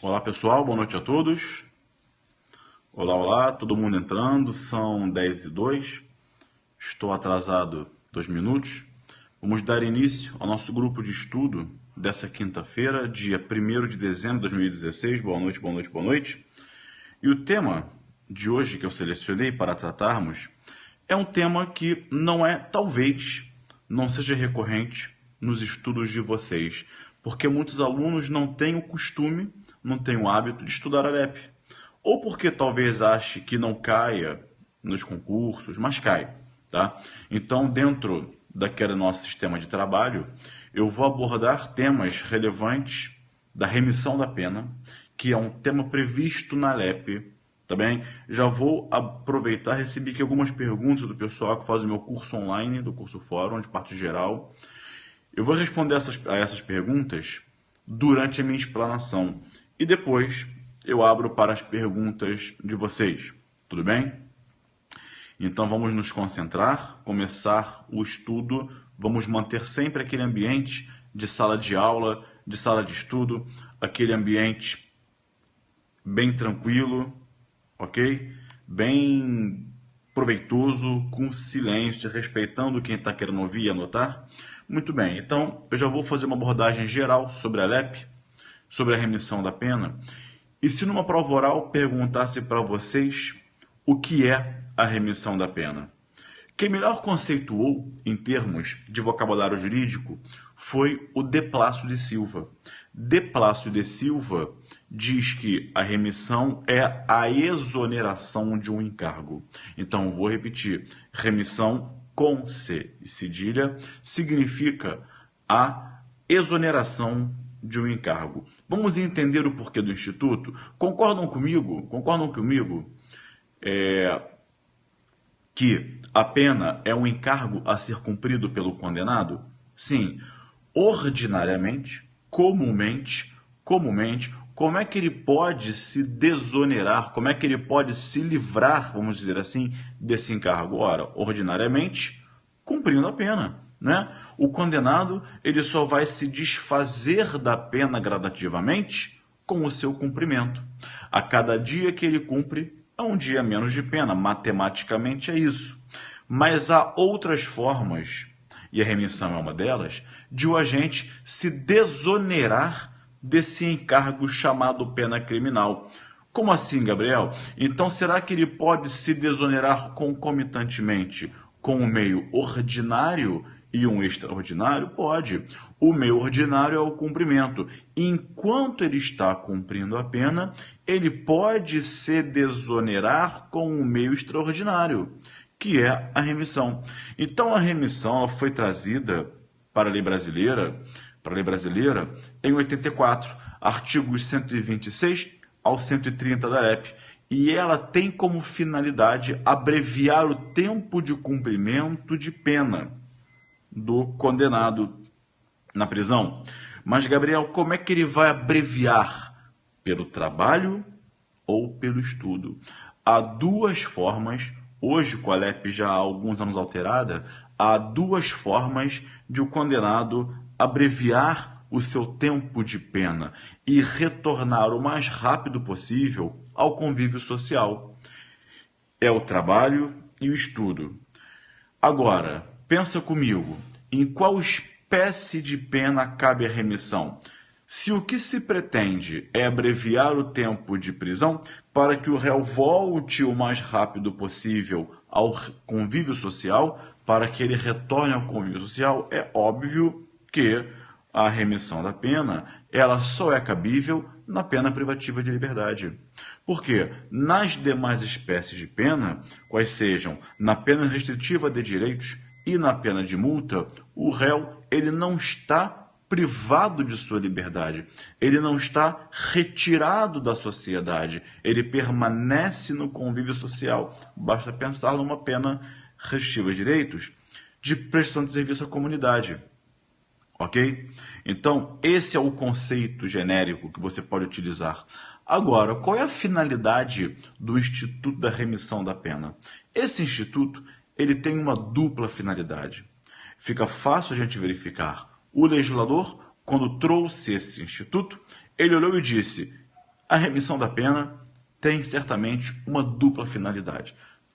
Olá pessoal, boa noite a todos. Olá, olá, todo mundo entrando, são 10h02, estou atrasado 2 minutos. Vamos dar início ao nosso grupo de estudo dessa quinta-feira, dia 1º de dezembro de 2016. Boa noite, boa noite, boa noite. E o tema de hoje que eu selecionei para tratarmos é um tema que talvez não seja recorrente nos estudos de vocês, porque muitos alunos não têm o costume, não têm o hábito de estudar Alep. Ou porque talvez ache que não caia nos concursos, mas cai, tá? Então, dentro daquele nosso sistema de trabalho, eu vou abordar temas relevantes da remissão da pena, que é um tema previsto na Alep, tá bem? Já vou aproveitar, recebi aqui algumas perguntas do pessoal que faz o meu curso online, do curso Fórum, de parte geral. Eu vou responder a essas perguntas durante a minha explanação e depois eu abro para as perguntas de vocês, tudo bem? Então vamos nos concentrar, começar o estudo, vamos manter sempre aquele ambiente de sala de aula, de sala de estudo, aquele ambiente bem tranquilo, ok? Bem proveitoso, com silêncio, respeitando quem está querendo ouvir e anotar. Muito bem, então eu já vou fazer uma abordagem geral sobre a Alep, sobre a remissão da pena. E se numa prova oral perguntasse para vocês o que é a remissão da pena? Quem melhor conceituou em termos de vocabulário jurídico foi o De Plácio de Silva. De Plácio de Silva diz que a remissão é a exoneração de um encargo. Então, vou repetir, remissão com C e cedilha significa a exoneração de um encargo. Vamos entender o porquê do Instituto? Concordam comigo? Que a pena é um encargo a ser cumprido pelo condenado? Sim. Ordinariamente, comumente, como é que ele pode se desonerar? Como é que ele pode se livrar, vamos dizer assim, desse encargo? Ora, ordinariamente, cumprindo a pena, né? O condenado, ele só vai se desfazer da pena gradativamente com o seu cumprimento. A cada dia que ele cumpre, é um dia menos de pena. Matematicamente é isso. Mas há outras formas, e a remissão é uma delas, de o agente se desonerar desse encargo chamado pena criminal. Como assim, Gabriel? Então, será que ele pode se desonerar concomitantemente com o meio ordinário e um extraordinário? Pode. O meio ordinário é o cumprimento. Enquanto ele está cumprindo a pena, ele pode se desonerar com o meio extraordinário, que é a remissão. Então, a remissão foi trazida para a lei brasileira, em 84, artigos 126 ao 130 da Alep. E ela tem como finalidade abreviar o tempo de cumprimento de pena do condenado na prisão. Mas, Gabriel, como é que ele vai abreviar? Pelo trabalho ou pelo estudo? Há duas formas, hoje com a Alep já há alguns anos alterada, há duas formas de o condenado abreviar o seu tempo de pena e retornar o mais rápido possível ao convívio social. É o trabalho e o estudo. Agora, pensa comigo, em qual espécie de pena cabe a remissão? Se o que se pretende é abreviar o tempo de prisão para que o réu volte o mais rápido possível ao convívio social, para que ele retorne ao convívio social, é óbvio que a remissão da pena ela só é cabível na pena privativa de liberdade. Porque nas demais espécies de pena, quais sejam na pena restritiva de direitos e na pena de multa, o réu ele não está privado de sua liberdade, ele não está retirado da sociedade, ele permanece no convívio social. Basta pensar numa pena restritiva de direitos de prestação de serviço à comunidade. Ok? Então, esse é o conceito genérico que você pode utilizar. Agora, qual é a finalidade do Instituto da Remissão da Pena? Esse instituto ele tem uma dupla finalidade. Fica fácil a gente verificar. O legislador, quando trouxe esse instituto, ele olhou e disse: A remissão da pena tem certamente uma dupla finalidade.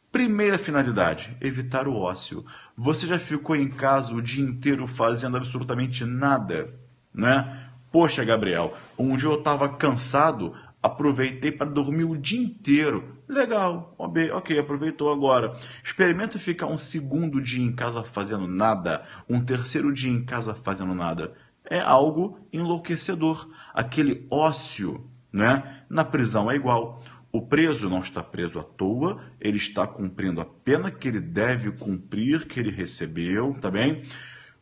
Primeira finalidade, evitar o ócio. Você já ficou em casa o dia inteiro fazendo absolutamente nada, né? Poxa, Gabriel, um dia eu estava cansado, aproveitei para dormir o dia inteiro. Legal, ok, aproveitou agora. Experimenta ficar um segundo dia em casa fazendo nada, um terceiro dia em casa fazendo nada. É algo enlouquecedor. Aquele ócio, né? Na prisão é igual. O preso não está preso à toa, ele está cumprindo a pena que ele deve cumprir, que ele recebeu, tá bem?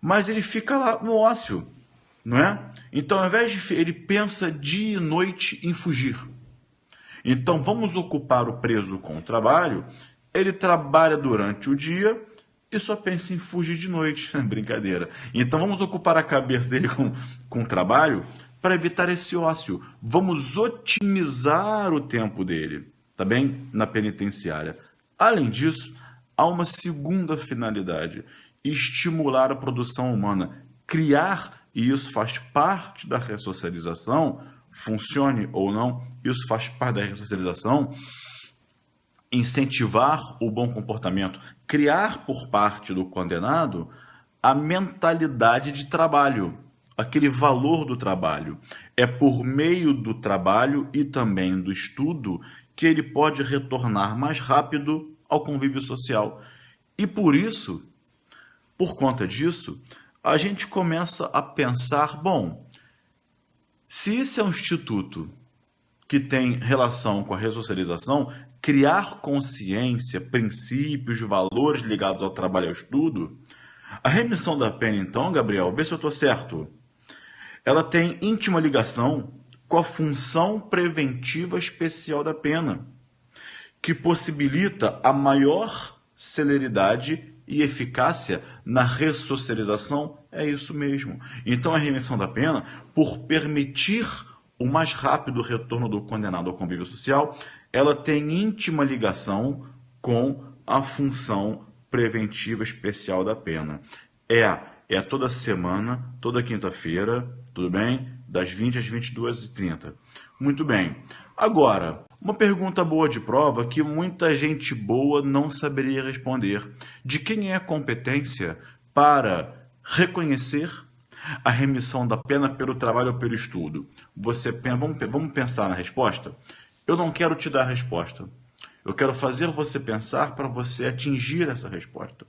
Mas ele fica lá no ócio, não é? Então, ao invés de ele pensa dia e noite em fugir. Então, vamos ocupar o preso com o trabalho. Ele trabalha durante o dia e só pensa em fugir de noite. Brincadeira. Então, vamos ocupar a cabeça dele com o trabalho para evitar esse ócio. Vamos otimizar o tempo dele, tá bem? Na penitenciária. Além disso, há uma segunda finalidade: estimular a produção humana, criar, e isso faz parte da ressocialização, funcione ou não, isso faz parte da ressocialização, incentivar o bom comportamento, criar por parte do condenado a mentalidade de trabalho, aquele valor do trabalho. É por meio do trabalho e também do estudo que ele pode retornar mais rápido ao convívio social. E por isso, por conta disso, a gente começa a pensar, bom, se esse é um instituto que tem relação com a ressocialização, criar consciência, princípios, valores ligados ao trabalho e ao estudo, a remissão da pena, então, Gabriel, vê se eu estou certo, ela tem íntima ligação com a função preventiva especial da pena, que possibilita a maior celeridade e eficácia na ressocialização. É isso mesmo. Então, a remissão da pena, por permitir o mais rápido retorno do condenado ao convívio social, ela tem íntima ligação com a função preventiva especial da pena. É toda semana, toda quinta-feira, tudo bem? Das 20 às 22h30. Muito bem. Agora, uma pergunta boa de prova que muita gente boa não saberia responder. De quem é a competência para reconhecer a remissão da pena pelo trabalho ou pelo estudo? Vamos pensar na resposta? Eu não quero te dar a resposta. Eu quero fazer você pensar para você atingir essa resposta.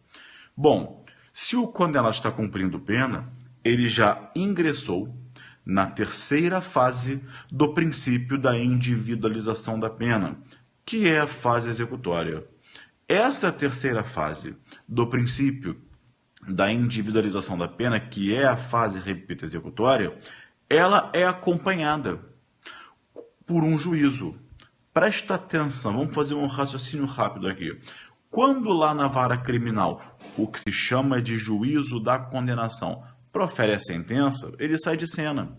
Bom, se o condenado está cumprindo pena, ele já ingressou na terceira fase do princípio da individualização da pena, que é a fase executória. Essa terceira fase do princípio da individualização da pena, que é a fase, repito, executória, ela é acompanhada por um juízo. Presta atenção, vamos fazer um raciocínio rápido aqui. Quando lá na vara criminal, o que se chama de juízo da condenação, profere a sentença, ele sai de cena.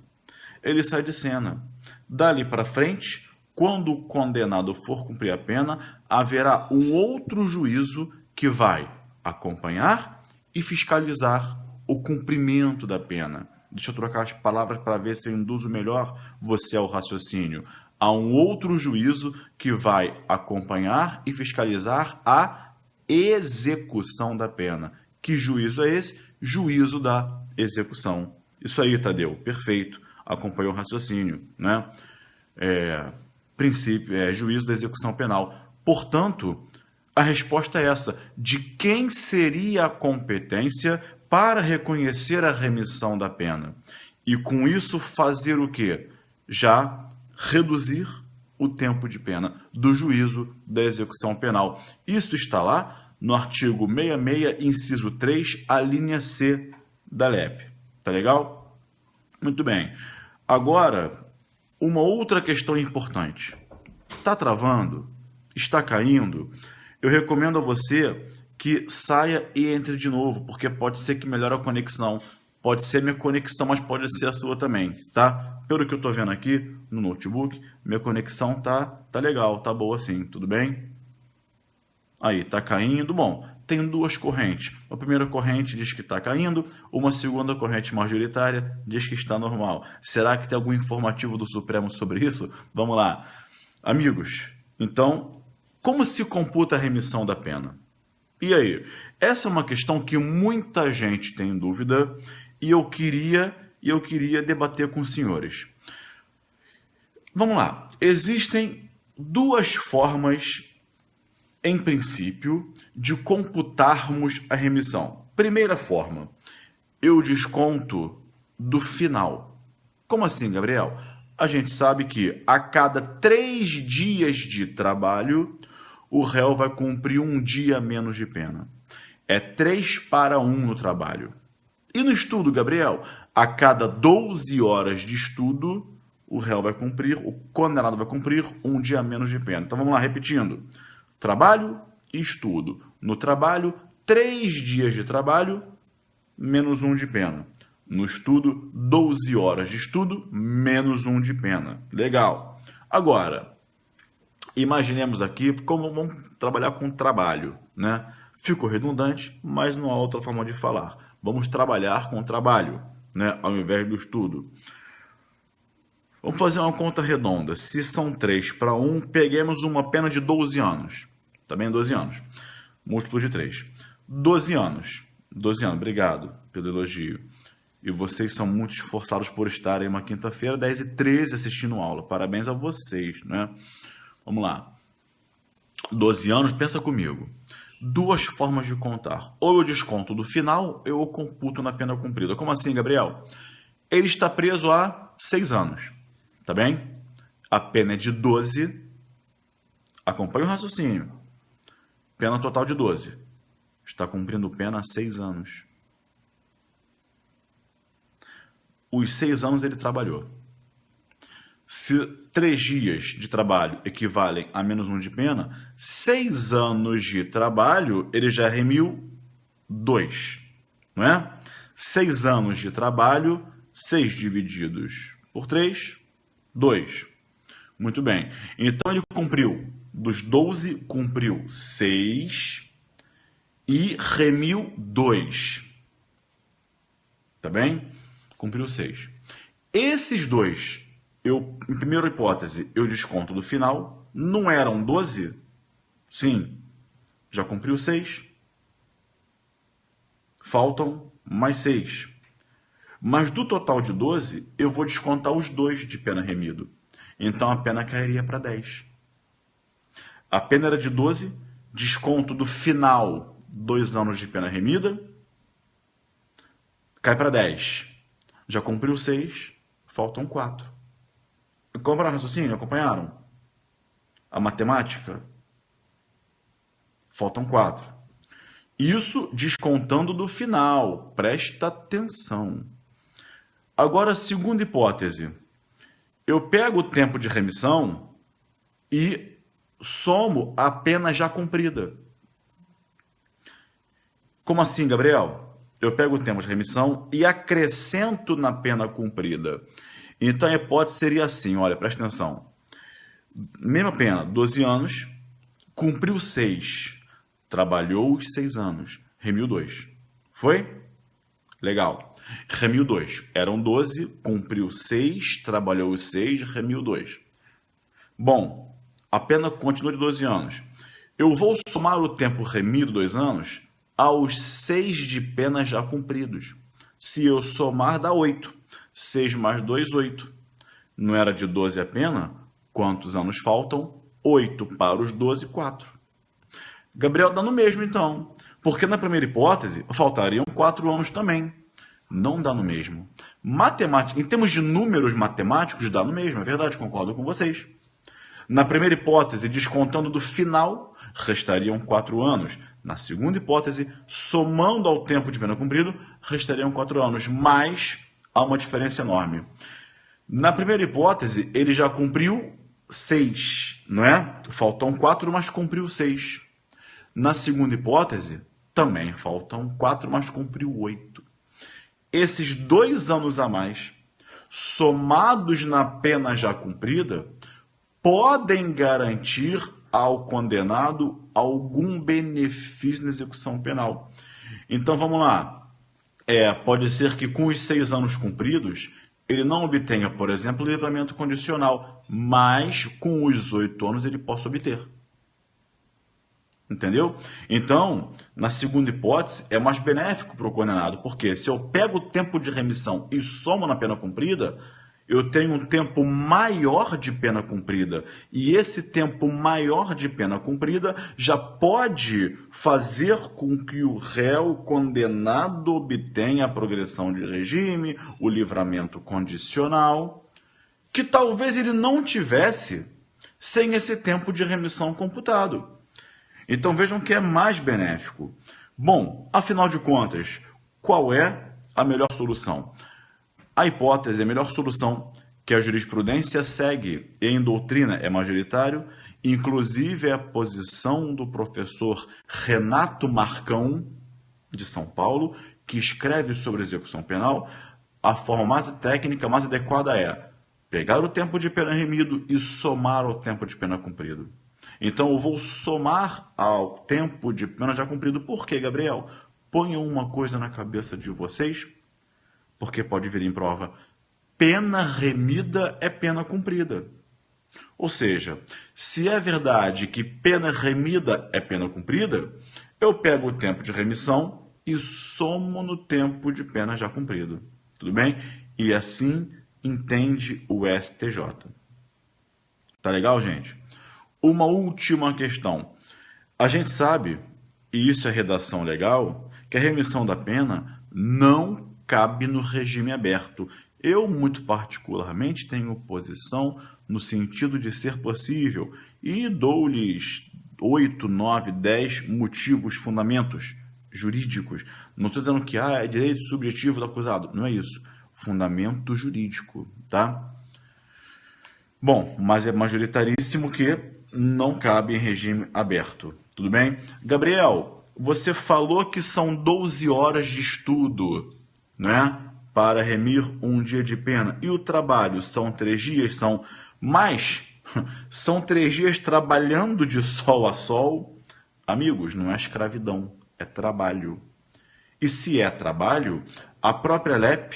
Ele sai de cena. Dali para frente, quando o condenado for cumprir a pena, haverá um outro juízo que vai acompanhar e fiscalizar o cumprimento da pena. Deixa eu trocar as palavras para ver se eu induzo melhor você ao raciocínio. Há um outro juízo que vai acompanhar e fiscalizar a execução da pena. Que juízo é esse? Juízo da execução. Isso aí, Tadeu, perfeito. Acompanhou o raciocínio, né? Juízo da execução penal. Portanto, a resposta é essa. De quem seria a competência para reconhecer a remissão da pena? E com isso fazer o quê? Já reduzir o tempo de pena do juízo da execução penal. Isso está lá no artigo 66, inciso 3, a linha C da LEP. Tá legal? Muito bem. Agora, uma outra questão importante. Está travando? Está caindo? Eu recomendo a você que saia e entre de novo, porque pode ser que melhore a conexão. Pode ser minha conexão, mas pode ser a sua também, tá? Pelo que eu estou vendo aqui no notebook, minha conexão tá legal, tá boa sim, tudo bem? Aí, tá caindo. Bom, tem duas correntes. A primeira corrente diz que está caindo, uma segunda corrente majoritária diz que está normal. Será que tem algum informativo do Supremo sobre isso? Vamos lá. Amigos, então, como se computa a remissão da pena? E aí? Essa é uma questão que muita gente tem dúvida e eu queria debater com os senhores. Vamos lá. Existem duas formas, em princípio, de computarmos a remissão. Primeira forma, eu desconto do final. Como assim, Gabriel? A gente sabe que a cada 3 dias de trabalho, o réu vai cumprir um dia menos de pena. É 3-1 no trabalho. E no estudo, Gabriel, a cada 12 horas de estudo, o réu vai cumprir, o condenado vai cumprir um dia menos de pena. Então vamos lá, repetindo. Trabalho e estudo. No trabalho, 3 dias de trabalho, menos 1 de pena. No estudo, 12 horas de estudo, menos 1 de pena. Legal. Agora, imaginemos aqui como vamos trabalhar com trabalho, né? Ficou redundante, mas não há outra forma de falar. Vamos trabalhar com trabalho, né? Ao invés do estudo. Vamos fazer uma conta redonda. Se são 3-1, peguemos uma pena de 12 anos. Tá bem? 12 anos. Múltiplo de 3. 12 anos. 12 anos. Obrigado pelo elogio. E vocês são muito esforçados por estarem uma quinta-feira, 10h13, assistindo aula. Parabéns a vocês, né? Vamos lá. 12 anos, pensa comigo. Duas formas de contar. Ou eu desconto do final, ou eu computo na pena cumprida. Como assim, Gabriel? Ele está preso há 6 anos. Tá bem? A pena é de 12. Acompanhe o raciocínio. Pena total de 12. Está cumprindo pena há 6 anos. Os 6 anos ele trabalhou. Se 3 dias de trabalho equivalem a menos 1 de pena, 6 anos de trabalho ele já remiu 2. Não é? 6 anos de trabalho, 6 divididos por 3, 2. Muito bem. Então ele cumpriu, dos 12, cumpriu 6 e remiu 2. Tá bem? Cumpriu 6. Esses dois, em primeira hipótese, eu desconto do final. Não eram 12? Sim. Já cumpriu 6. Faltam mais 6. Mas do total de 12, eu vou descontar os 2 de pena remido. Então a pena cairia para 10. A pena era de 12, desconto do final, 2 anos de pena remida, cai para 10. Já cumpriu 6, faltam 4. Compraram o raciocínio? Acompanharam? A matemática? Faltam 4. Isso descontando do final. Presta atenção. Agora, segunda hipótese. Eu pego o tempo de remissão e somo a pena já cumprida. Como assim, Gabriel? Eu pego o tempo de remissão e acrescento na pena cumprida. Então a hipótese seria assim, olha, presta atenção. Mesma pena, 12 anos, cumpriu 6, trabalhou os 6 anos, remiu 2. Foi? Legal. Remiu 2. Eram 12, cumpriu 6, trabalhou os 6, remiu 2. Bom, a pena continua de 12 anos. Eu vou somar o tempo remido, 2 anos, aos 6 de pena já cumpridos. Se eu somar, dá 8. 6 mais 2, 8. Não era de 12 a pena? Quantos anos faltam? 8 para os 12, 4. Gabriel, dá no mesmo, então. Porque na primeira hipótese, faltariam 4 anos também. Não dá no mesmo. Matemática, em termos de números matemáticos, dá no mesmo. É verdade, concordo com vocês. Na primeira hipótese, descontando do final, restariam 4 anos. Na segunda hipótese, somando ao tempo de pena cumprido, restariam 4 anos. Mas há uma diferença enorme. Na primeira hipótese, ele já cumpriu 6, não é? Faltam 4, mas cumpriu 6. Na segunda hipótese, também faltam 4, mas cumpriu 8. Esses 2 anos a mais, somados na pena já cumprida, podem garantir ao condenado algum benefício na execução penal. Então vamos lá. Pode ser que com os 6 anos cumpridos, ele não obtenha, por exemplo, livramento condicional, mas com os 8 anos ele possa obter. Entendeu? Então, na segunda hipótese, é mais benéfico para o condenado, porque se eu pego o tempo de remissão e somo na pena cumprida, eu tenho um tempo maior de pena cumprida. E esse tempo maior de pena cumprida já pode fazer com que o réu condenado obtenha a progressão de regime, o livramento condicional, que talvez ele não tivesse sem esse tempo de remissão computado. Então vejam que é mais benéfico. Bom, afinal de contas, qual é a melhor solução? A hipótese, a melhor solução que a jurisprudência segue e em doutrina é majoritário, inclusive é a posição do professor Renato Marcão, de São Paulo, que escreve sobre execução penal. A forma mais técnica, mais adequada é pegar o tempo de pena remido e somar ao tempo de pena cumprido. Então eu vou somar ao tempo de pena já cumprido. Por quê, Gabriel? Ponham uma coisa na cabeça de vocês, porque pode vir em prova. Pena remida é pena cumprida. Ou seja, se é verdade que pena remida é pena cumprida, eu pego o tempo de remissão e somo no tempo de pena já cumprido. Tudo bem? E assim entende o STJ. Tá legal, gente? Uma última questão. A gente sabe, e isso é redação legal, que a remissão da pena não cabe no regime aberto. Eu, muito particularmente, tenho posição no sentido de ser possível e dou-lhes 8, 9, 10 motivos, fundamentos jurídicos. Não estou dizendo que é direito subjetivo do acusado. Não é isso. Fundamento jurídico, tá? Bom, mas é majoritaríssimo que não cabe em regime aberto. Tudo bem? Gabriel, você falou que são 12 horas de estudo, né, para remir um dia de pena. E o trabalho são 3 dias? Mas são 3 dias trabalhando de sol a sol. Amigos, não é escravidão, é trabalho. E se é trabalho, a própria LEP,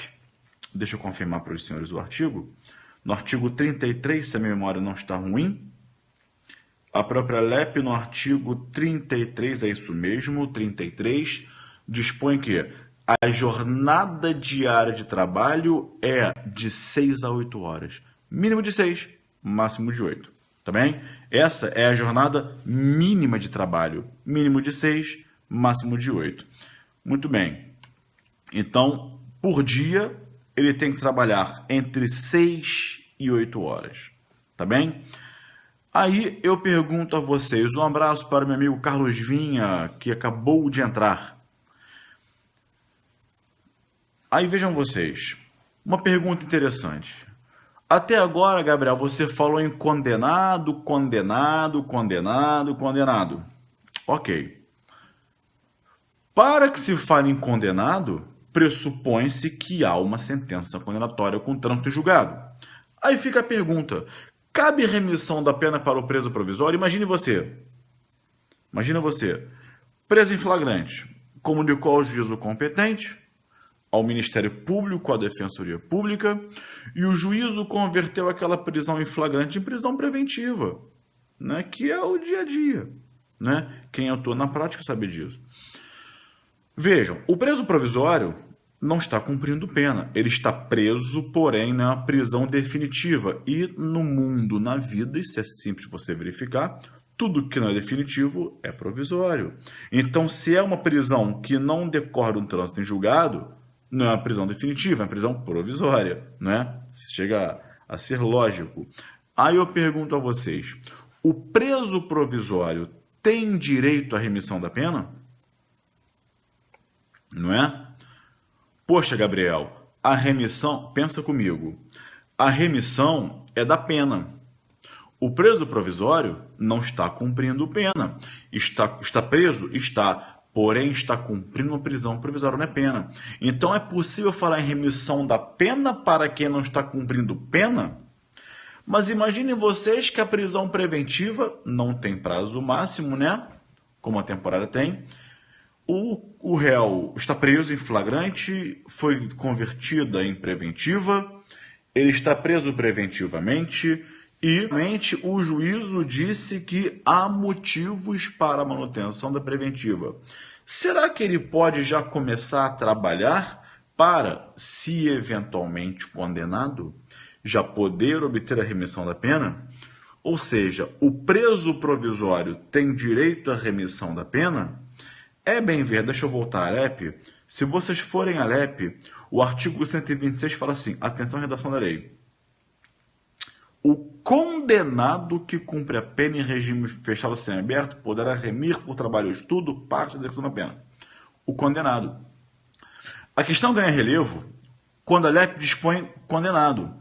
deixa eu confirmar para os senhores o artigo, no artigo 33, se a minha memória não está ruim, a própria LEP no artigo 33, é isso mesmo, 33, dispõe que a jornada diária de trabalho é de 6 a 8 horas. Mínimo de 6, máximo de 8. Tá bem? Essa é a jornada mínima de trabalho. Mínimo de 6, máximo de 8. Muito bem. Então, por dia, ele tem que trabalhar entre 6 e 8 horas. Tá bem? Aí eu pergunto a vocês, um abraço para o meu amigo Carlos Vinha, que acabou de entrar. Aí vejam vocês, uma pergunta interessante. Até agora, Gabriel, você falou em condenado, condenado, condenado, condenado. Ok. Para que se fale em condenado, pressupõe-se que há uma sentença condenatória com trânsito julgado. Aí fica a pergunta, cabe remissão da pena para o preso provisório? Imagina você, preso em flagrante, comunicou ao juízo competente, ao Ministério Público, à Defensoria Pública, e o juízo converteu aquela prisão em flagrante em prisão preventiva, né? Que é o dia a dia, né? Quem atua na prática sabe disso. Vejam, o preso provisório não está cumprindo pena, ele está preso, porém, na prisão definitiva. E no mundo, na vida, isso é simples de você verificar, tudo que não é definitivo é provisório. Então, se é uma prisão que não decorre de um trânsito em julgado, não é uma prisão definitiva, é uma prisão provisória, né? Chega a ser lógico. Aí eu pergunto a vocês, o preso provisório tem direito à remissão da pena? Não é? Poxa, Gabriel, a remissão, pensa comigo, a remissão é da pena. O preso provisório não está cumprindo pena. Está preso? Está. Porém, está cumprindo uma prisão provisória, não é pena. Então, é possível falar em remissão da pena para quem não está cumprindo pena? Mas imaginem vocês que a prisão preventiva não tem prazo máximo, né? Como a temporária tem. O réu está preso em flagrante, foi convertida em preventiva, ele está preso preventivamente e o juízo disse que há motivos para a manutenção da preventiva. Será que ele pode já começar a trabalhar para, se eventualmente condenado, já poder obter a remissão da pena? Ou seja, o preso provisório tem direito à remissão da pena? É bem ver, deixa eu voltar à LEP. Se vocês forem à LEP, o artigo 126 fala assim, atenção à redação da lei. O condenado que cumpre a pena em regime fechado semiaberto poderá remir por trabalho ou estudo parte da execução da pena. O condenado. A questão ganha relevo quando a LEP dispõe condenado.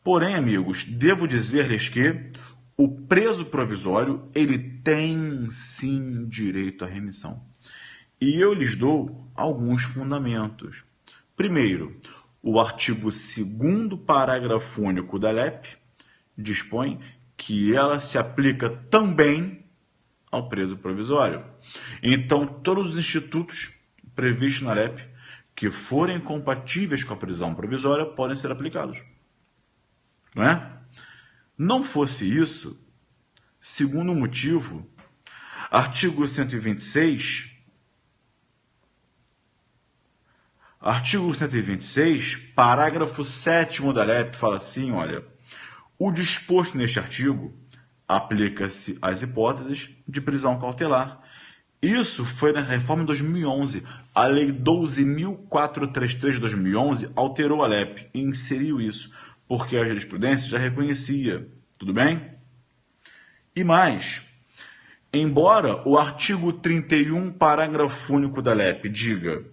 Porém, amigos, devo dizer-lhes que o preso provisório ele tem sim direito à remissão. E eu lhes dou alguns fundamentos. Primeiro, o artigo 2º parágrafo único da LEP dispõe que ela se aplica também ao preso provisório. Então, todos os institutos previstos na LEP que forem compatíveis com a prisão provisória podem ser aplicados. Não é? Não fosse isso, segundo motivo, artigo 126, parágrafo 7º da LEP fala assim, olha, o disposto neste artigo aplica-se às hipóteses de prisão cautelar. Isso foi na reforma de 2011. A Lei 12.433 de 2011 alterou a LEP e inseriu isso, porque a jurisprudência já reconhecia. Tudo bem? E mais, embora o artigo 31, parágrafo único da LEP diga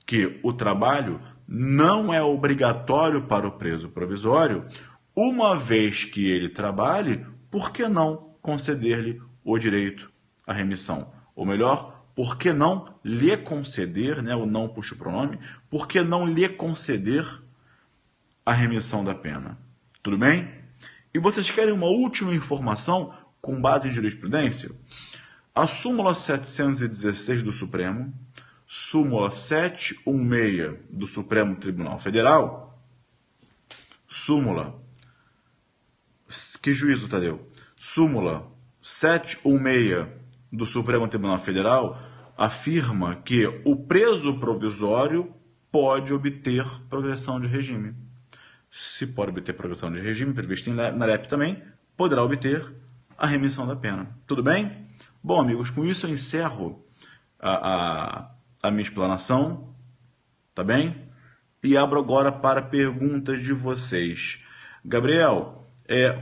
que o trabalho não é obrigatório para o preso provisório, uma vez que ele trabalhe, por que não conceder-lhe o direito à remissão? Ou melhor, por que não lhe conceder, né, o não puxa o pronome, por que não lhe conceder a remissão da pena? Tudo bem? E vocês querem uma última informação com base em jurisprudência? A súmula 716 do Supremo, súmula 716 do Supremo Tribunal Federal, súmula, que juízo, Tadeu? Súmula 716 do Supremo Tribunal Federal afirma que o preso provisório pode obter progressão de regime. Se pode obter progressão de regime, previsto na LEP também, poderá obter a remissão da pena. Tudo bem? Bom, amigos, com isso eu encerro a minha explanação, tá bem? E abro agora para perguntas de vocês. Gabriel,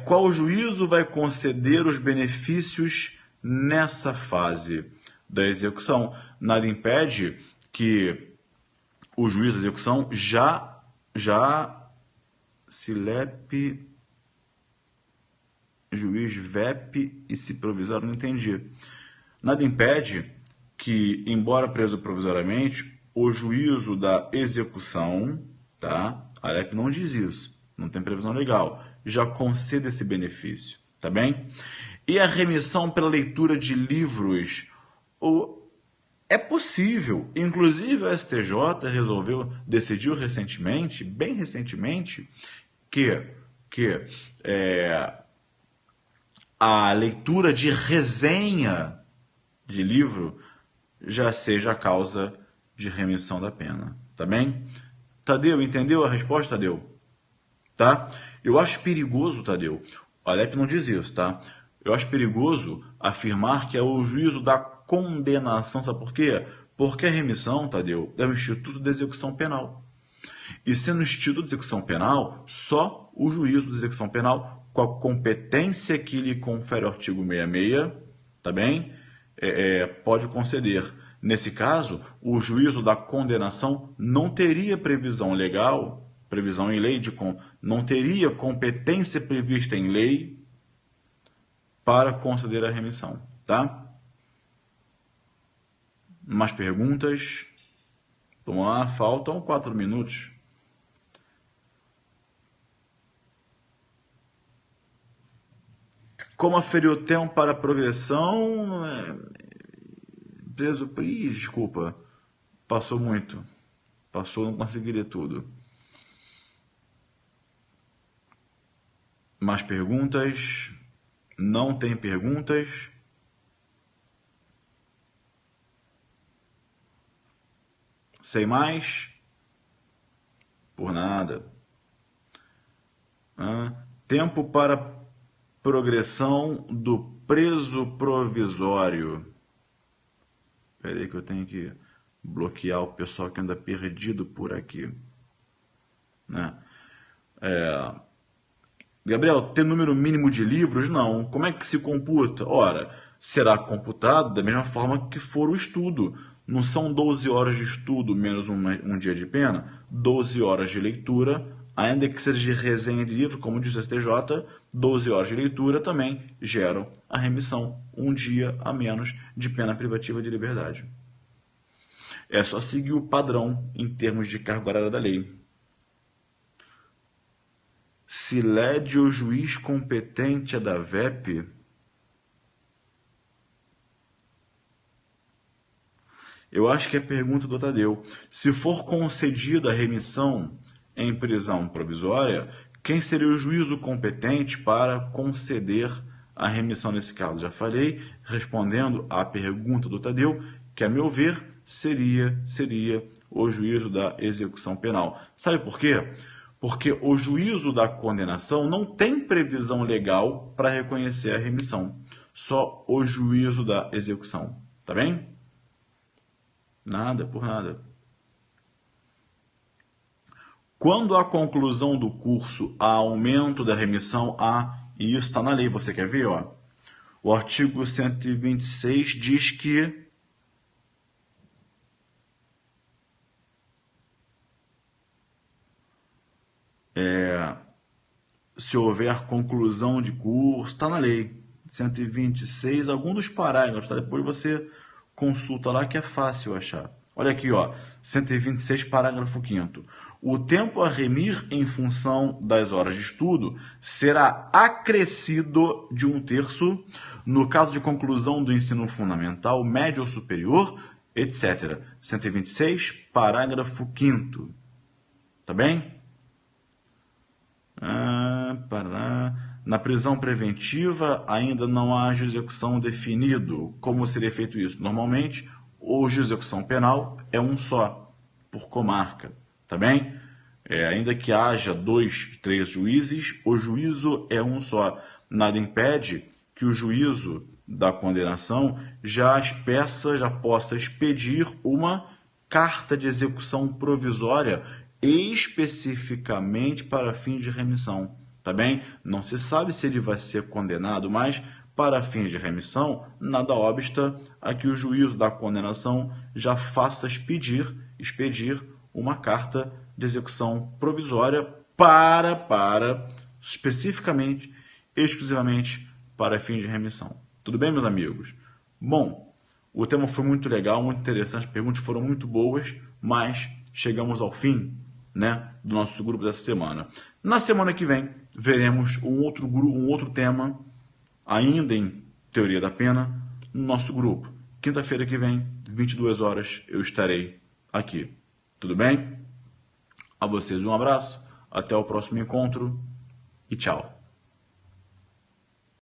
qual juízo vai conceder os benefícios nessa fase da execução? Nada impede que o juiz da execução já se LEP, juiz VEP e se provisório, não entendi. Nada impede que, embora preso provisoriamente, o juízo da execução, tá? A LEP não diz isso, não tem previsão legal, já concede esse benefício, tá bem? E a remissão pela leitura de livros, é possível, inclusive o STJ decidiu recentemente, bem recentemente, que a leitura de resenha de livro já seja a causa de remissão da pena, tá bem? Tadeu, entendeu a resposta, Tadeu? Tá? Eu acho perigoso, Tadeu, a LEP não diz isso, tá? Eu acho perigoso afirmar que é o juízo da condenação, sabe por quê? Porque a remissão, Tadeu, é um instituto de execução penal. E sendo instituto de execução penal, só o juízo de execução penal, com a competência que lhe confere o artigo 66, tá bem? Pode conceder. Nesse caso, o juízo da condenação não teria previsão legal, previsão em lei, não teria competência prevista em lei para conceder a remissão, tá? Mais perguntas? Vamos lá, faltam 4 minutos. Como aferiu o tempo para a progressão? Desculpa. Passou muito. Passou, não consegui ler tudo. Mais perguntas? Não tem perguntas? Sem mais? Por nada. Tempo para progressão do preso provisório. Espera aí que eu tenho que bloquear o pessoal que anda perdido por aqui. Né? Gabriel, tem número mínimo de livros? Não. Como é que se computa? Ora, será computado da mesma forma que for o estudo. Não são 12 horas de estudo menos um dia de pena, 12 horas de leitura, ainda que seja de resenha de livro, como diz o STJ, 12 horas de leitura também geram a remissão, um dia a menos de pena privativa de liberdade. É só seguir o padrão em termos de carga horária da lei. Se lede o juiz competente é da VEP? Eu acho que é pergunta do Tadeu. Se for concedida a remissão em prisão provisória, quem seria o juízo competente para conceder a remissão nesse caso? Já falei, respondendo à pergunta do Tadeu, que a meu ver seria o juízo da execução penal. Sabe por quê? Porque o juízo da condenação não tem previsão legal para reconhecer a remissão. Só o juízo da execução. Tá bem? Nada por nada. Quando a conclusão do curso há aumento da remissão, e isso está na lei, você quer ver? Ó? O artigo 126 diz que se houver conclusão de curso, está na lei, 126, alguns dos parágrafos, tá? Depois você consulta lá que é fácil achar. Olha aqui, ó, 126, parágrafo 5º. O tempo a remir em função das horas de estudo será acrescido de 1/3 no caso de conclusão do ensino fundamental, médio ou superior, etc. 126, parágrafo 5º. Tá bem? Na prisão preventiva ainda não há juízo de execução definido. Como seria feito isso? Normalmente, o juízo de execução penal é um só, por comarca, tá bem? Ainda que haja 2, 3 juízes, o juízo é um só. Nada impede que o juízo da condenação já possa expedir uma carta de execução provisória especificamente para fins de remissão, tá bem? Não se sabe se ele vai ser condenado, mas para fins de remissão, nada obsta a que o juízo da condenação já faça expedir uma carta de execução provisória especificamente, exclusivamente para fins de remissão. Tudo bem, meus amigos? Bom, o tema foi muito legal, muito interessante, as perguntas foram muito boas, mas chegamos ao fim, né, do nosso grupo dessa semana. Na semana que vem, veremos um outro tema, ainda em teoria da pena, no nosso grupo. Quinta-feira que vem, 22 horas, eu estarei aqui. Tudo bem? A vocês um abraço, até o próximo encontro e tchau.